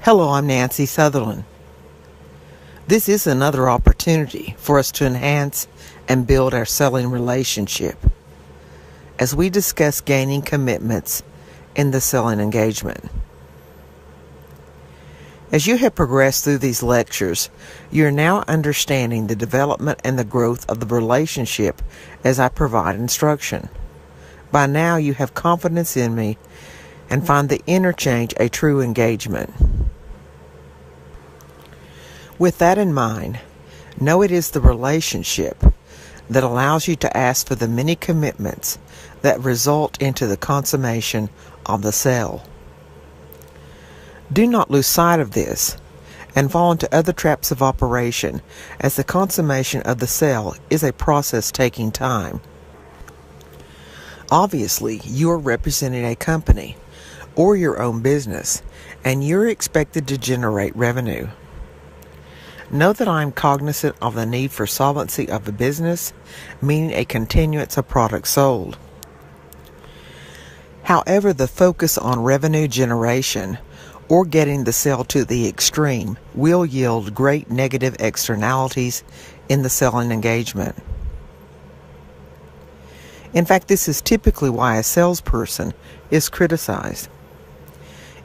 Hello, I'm Nancy Sutherland. This is another opportunity for us to enhance and build our selling relationship as we discuss gaining commitments in the selling engagement. As you have progressed through these lectures, you are now understanding the development and the growth of the relationship as I provide instruction. By now, you have confidence in me and find the interchange a true engagement. With that in mind, know it is the relationship that allows you to ask for the many commitments that result into the consummation of the sale. Do not lose sight of this and fall into other traps of operation, as the consummation of the sale is a process taking time. Obviously, you are representing a company or your own business, and you're expected to generate revenue. Know that I am cognizant of the need for solvency of the business, meaning a continuance of products sold. However, the focus on revenue generation or getting the sale to the extreme will yield great negative externalities in the selling engagement. In fact, this is typically why a salesperson is criticized.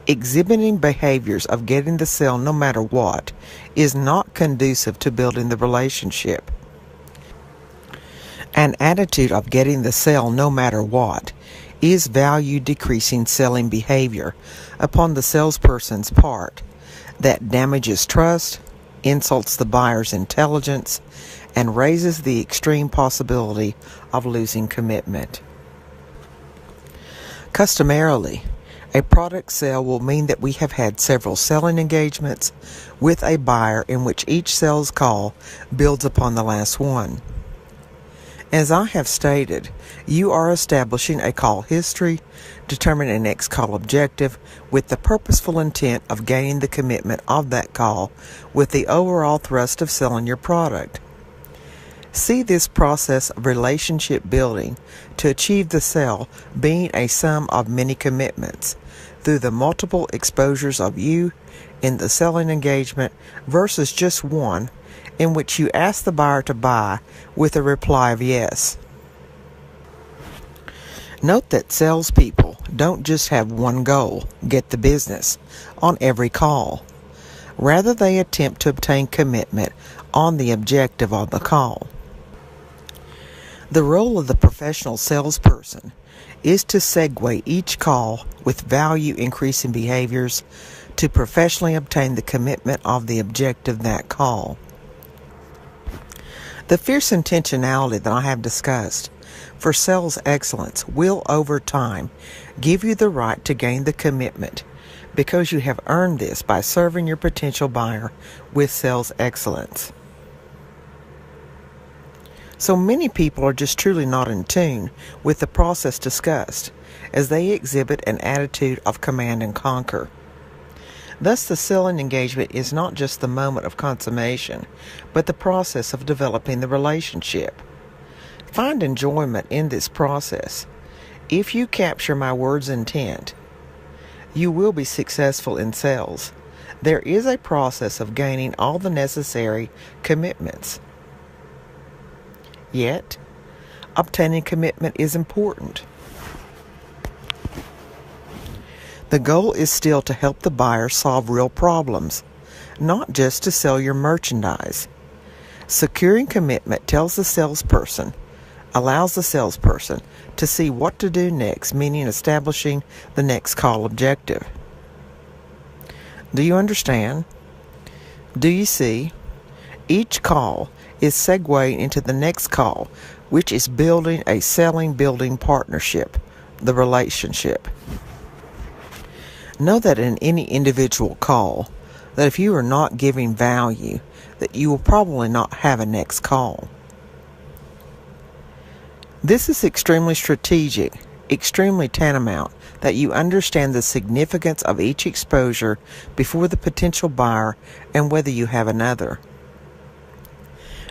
Exhibiting behaviors of getting the sale no matter what is not conducive to building the relationship. An attitude of getting the sale no matter what is value decreasing selling behavior upon the salesperson's part that damages trust, insults the buyer's intelligence, and raises the extreme possibility of losing commitment. Customarily, a product sale will mean that we have had several selling engagements with a buyer in which each sales call builds upon the last one. As I have stated, you are establishing a call history, determining a next call objective with the purposeful intent of gaining the commitment of that call with the overall thrust of selling your product. See this process of relationship building to achieve the sale being a sum of many commitments through the multiple exposures of you in the selling engagement versus just one in which you ask the buyer to buy with a reply of yes. Note that salespeople don't just have one goal, get the business, on every call. Rather, they attempt to obtain commitment on the objective of the call. The role of the professional salesperson is to segue each call with value-increasing behaviors to professionally obtain the commitment of the objective of that call. The fierce intentionality that I have discussed for sales excellence will, over time, give you the right to gain the commitment because you have earned this by serving your potential buyer with sales excellence. So many people are just truly not in tune with the process discussed, as they exhibit an attitude of command and conquer. Thus, the selling engagement is not just the moment of consummation, but the process of developing the relationship. Find enjoyment in this process. If you capture my word's intent, you will be successful in sales. There is a process of gaining all the necessary commitments. Yet, obtaining commitment is important. The goal is still to help the buyer solve real problems, not just to sell your merchandise. Securing commitment allows the salesperson to see what to do next, meaning establishing the next call objective. Do you understand? Do you see? Each call is segueing into the next call, which is building a building partnership, the relationship. Know that in any individual call, that if you are not giving value, that you will probably not have a next call. This is extremely strategic, extremely tantamount that you understand the significance of each exposure before the potential buyer and whether you have another.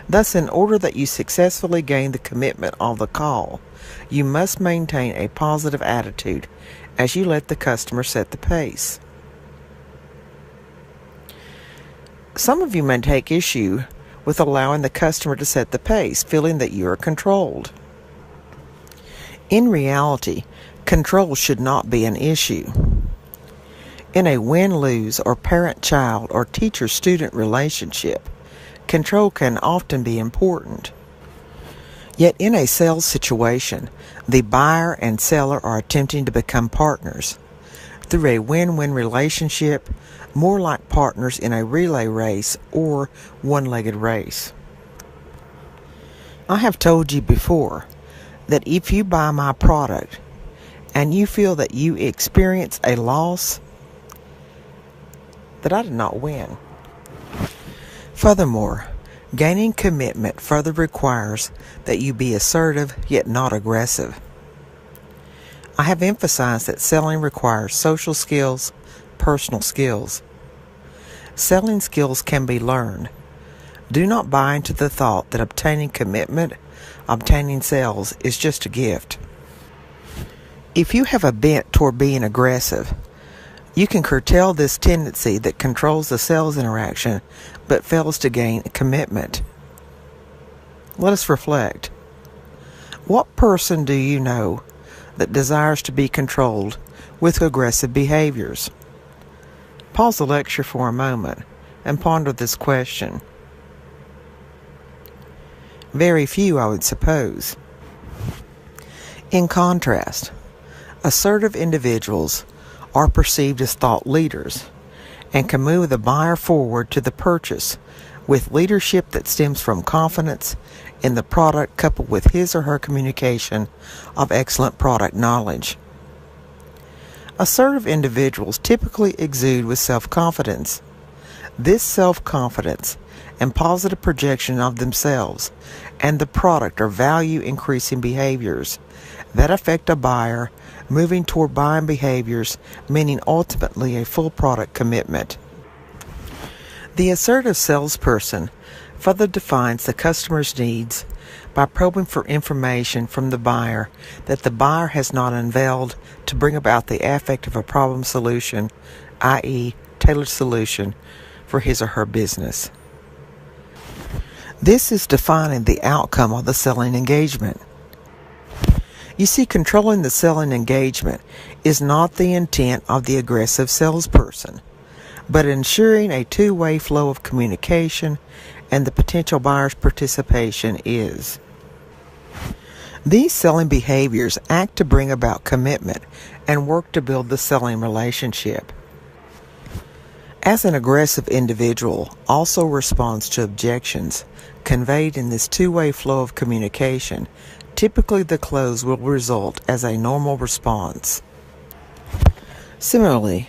Thus, in order that you successfully gain the commitment of the call, you must maintain a positive attitude as you let the customer set the pace. Some of you may take issue with allowing the customer to set the pace, feeling that you are controlled. In reality, control should not be an issue. In a win-lose or parent-child or teacher-student relationship, control can often be important. Yet in a sales situation, the buyer and seller are attempting to become partners through a win-win relationship, more like partners in a relay race or one-legged race. I have told you before that if you buy my product and you feel that you experience a loss, that I did not win. Furthermore, gaining commitment further requires that you be assertive yet not aggressive. I have emphasized that selling requires social skills, personal skills. Selling skills can be learned. Do not buy into the thought that obtaining commitment, obtaining sales is just a gift. If you have a bent toward being aggressive, you can curtail this tendency that controls the sales interaction but fails to gain commitment. Let us reflect. What person do you know that desires to be controlled with aggressive behaviors? Pause the lecture for a moment and ponder this question. Very few, I would suppose. In contrast, assertive individuals are perceived as thought leaders and can move the buyer forward to the purchase with leadership that stems from confidence in the product coupled with his or her communication of excellent product knowledge. Assertive individuals typically exude with self-confidence. This self-confidence and positive projection of themselves and the product are value-increasing behaviors that affect a buyer moving toward buying behaviors, meaning ultimately a full product commitment. The assertive salesperson further defines the customer's needs by probing for information from the buyer that the buyer has not unveiled to bring about the affect of a problem solution, i.e., tailored solution for his or her business. This is defining the outcome of the selling engagement. You see, controlling the selling engagement is not the intent of the aggressive salesperson, but ensuring a two-way flow of communication and the potential buyer's participation is. These selling behaviors act to bring about commitment and work to build the selling relationship. As an aggressive individual also responds to objections conveyed in this two-way flow of communication, typically the close will result as a normal response. Similarly,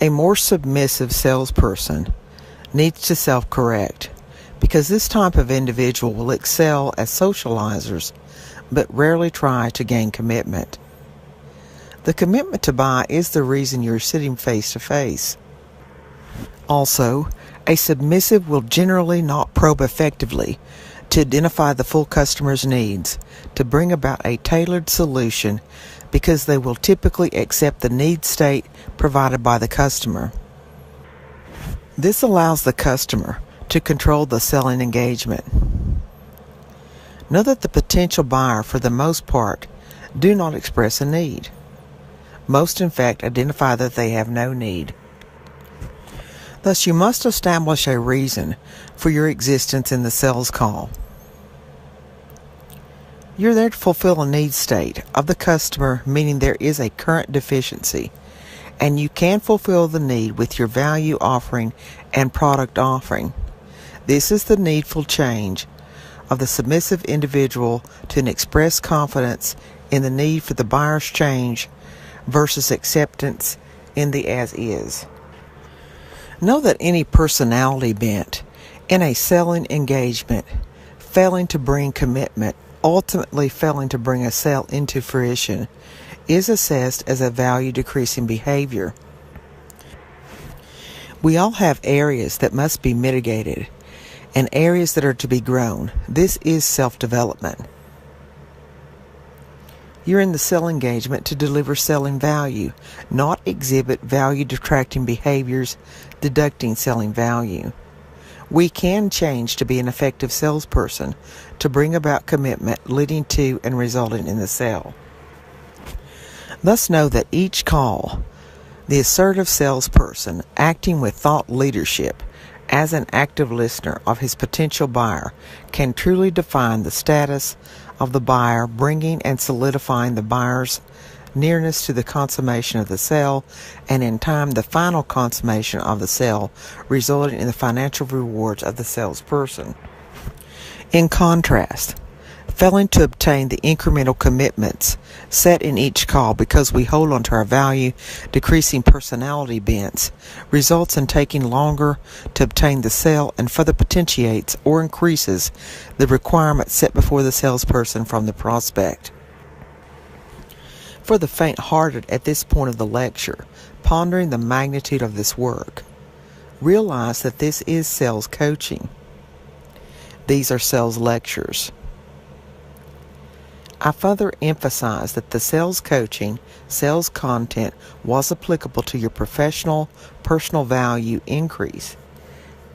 a more submissive salesperson needs to self-correct because this type of individual will excel as socializers but rarely try to gain commitment. The commitment to buy is the reason you're sitting face to face. Also, a submissive will generally not probe effectively to identify the full customer's needs to bring about a tailored solution because they will typically accept the need state provided by the customer. This allows the customer to control the selling engagement. Know that the potential buyer, for the most part, do not express a need. Most, in fact, identify that they have no need. Thus, you must establish a reason for your existence in the sales call. You're there to fulfill a need state of the customer, meaning there is a current deficiency, and you can fulfill the need with your value offering and product offering. This is the needful change of the submissive individual to an expressed confidence in the need for the buyer's change versus acceptance in the as is. Know that any personality bent in a selling engagement, failing to bring commitment, ultimately failing to bring a sale into fruition, is assessed as a value decreasing behavior. We all have areas that must be mitigated and areas that are to be grown. This is self-development. You're in the sell engagement to deliver selling value, not exhibit value detracting behaviors deducting selling value. We can change to be an effective salesperson to bring about commitment leading to and resulting in the sale. Thus know that each call, the assertive salesperson acting with thought leadership as an active listener of his potential buyer can truly define the status of the buyer, bringing and solidifying the buyer's nearness to the consummation of the sale, and in time the final consummation of the sale, resulting in the financial rewards of the salesperson. In contrast, failing to obtain the incremental commitments set in each call because we hold on to our value decreasing personality bents results in taking longer to obtain the sale and further potentiates or increases the requirements set before the salesperson from the prospect. For the faint-hearted at this point of the lecture, pondering the magnitude of this work, realize that this is sales coaching. These are sales lectures. I further emphasize that the sales coaching, sales content was applicable to your professional, personal value increase,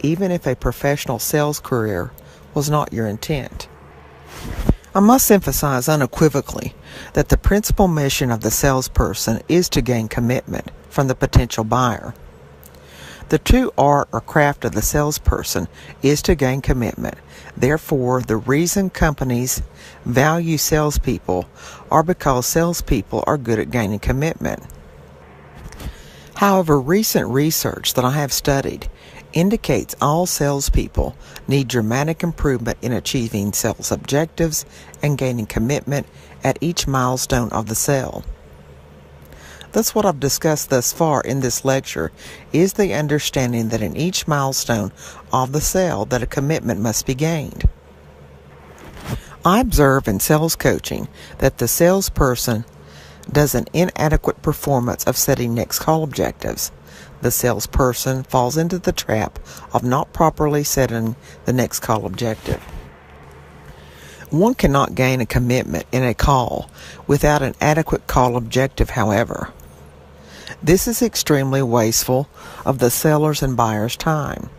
even if a professional sales career was not your intent. I must emphasize unequivocally that the principal mission of the salesperson is to gain commitment from the potential buyer. The true art or craft of the salesperson is to gain commitment. Therefore, the reason companies value salespeople are because salespeople are good at gaining commitment. However, recent research that I have studied indicates all salespeople need dramatic improvement in achieving sales objectives and gaining commitment at each milestone of the sale. Thus, what I've discussed thus far in this lecture is the understanding that in each milestone of the sale that a commitment must be gained. I observe in sales coaching that the salesperson does an inadequate performance of setting next call objectives. The salesperson falls into the trap of not properly setting the next call objective. One cannot gain a commitment in a call without an adequate call objective, however. This is extremely wasteful of the seller's and buyer's time.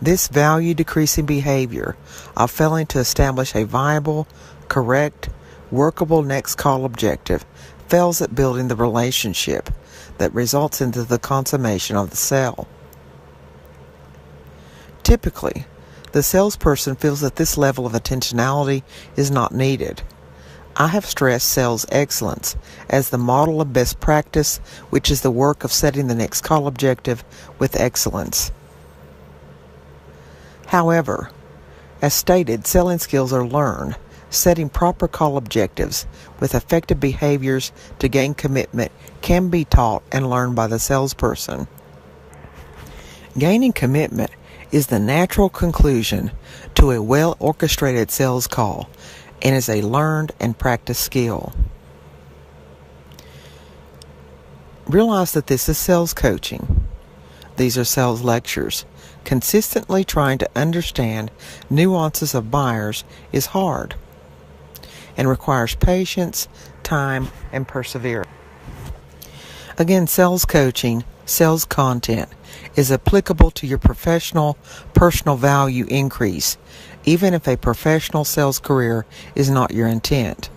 This value-decreasing behavior of failing to establish a viable, correct, workable next call objective fails at building the relationship that results into the consummation of the sale. Typically, the salesperson feels that this level of intentionality is not needed. I have stressed sales excellence as the model of best practice, which is the work of setting the next call objective with excellence. However, as stated, selling skills are learned. Setting proper call objectives with effective behaviors to gain commitment can be taught and learned by the salesperson. Gaining commitment is the natural conclusion to a well-orchestrated sales call and is a learned and practiced skill. Realize that this is sales coaching. These are sales lectures. Consistently trying to understand nuances of buyers is hard and requires patience, time, and perseverance. Again, sales coaching, sales content is applicable to your professional, personal value increase, even if a professional sales career is not your intent.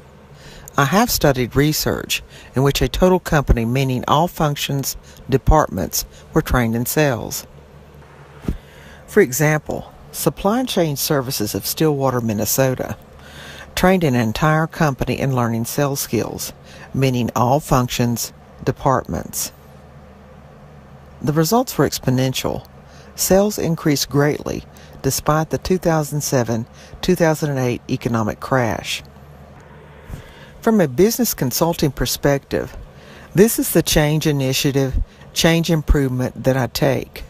I have studied research in which a total company, meaning all functions, departments, were trained in sales. For example, Supply Chain Services of Stillwater, Minnesota, trained an entire company in learning sales skills, meaning all functions, departments. The results were exponential. Sales increased greatly despite the 2007-2008 economic crash. From a business consulting perspective, this is the change initiative, change improvement that I take.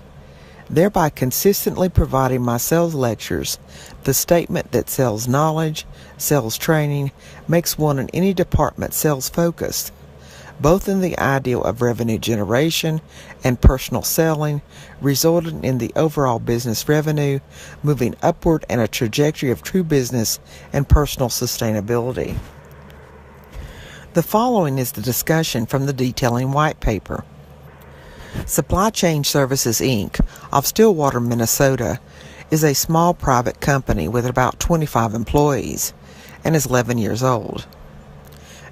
Thereby consistently providing my sales lectures the statement that sales knowledge, sales training makes one in any department sales focused, both in the ideal of revenue generation and personal selling, resulting in the overall business revenue moving upward and a trajectory of true business and personal sustainability. The following is the discussion from the detailing white paper. Supply Chain Services, Inc. of Stillwater, Minnesota, is a small private company with about 25 employees and is 11 years old.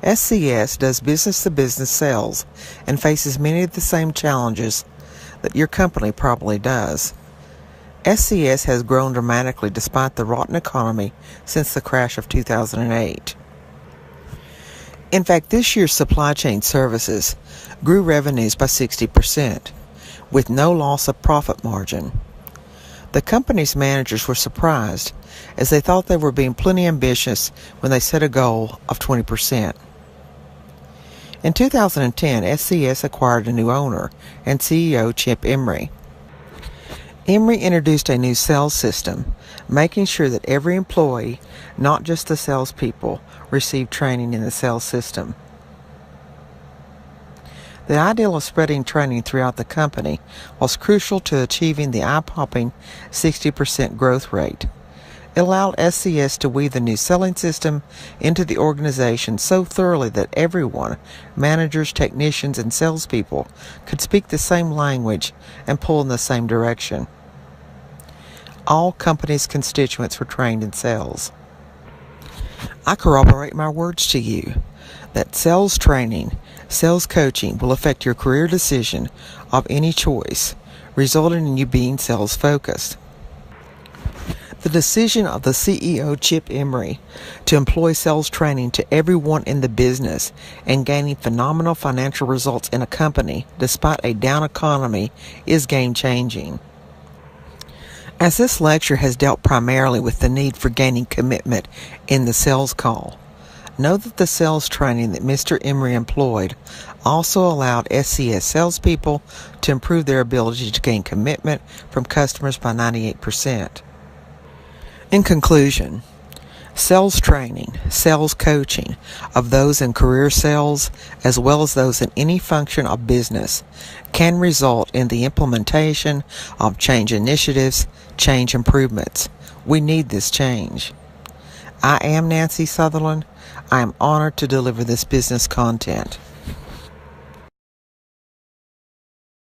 SCS does business-to-business sales and faces many of the same challenges that your company probably does. SCS has grown dramatically despite the rotten economy since the crash of 2008. In fact, this year's Supply Chain Services grew revenues by 60%, with no loss of profit margin. The company's managers were surprised, as they thought they were being plenty ambitious when they set a goal of 20%. In 2010, SCS acquired a new owner and CEO, Chip Emery. Emery introduced a new sales system, making sure that every employee, not just the salespeople, received training in the sales system. The idea of spreading training throughout the company was crucial to achieving the eye-popping 60% growth rate. It allowed SCS to weave the new selling system into the organization so thoroughly that everyone, managers, technicians, and salespeople, could speak the same language and pull in the same direction. All company's constituents were trained in sales. I corroborate my words to you that sales training, sales coaching will affect your career decision of any choice, resulting in you being sales focused. The decision of the CEO, Chip Emery, to employ sales training to everyone in the business and gaining phenomenal financial results in a company despite a down economy is game-changing. As this lecture has dealt primarily with the need for gaining commitment in the sales call, know that the sales training that Mr. Emery employed also allowed SCS salespeople to improve their ability to gain commitment from customers by 98%. In conclusion, sales training, sales coaching of those in career sales as well as those in any function of business can result in the implementation of change initiatives, change improvements. We need this change. I am Nancy Sutherland. I am honored to deliver this business content.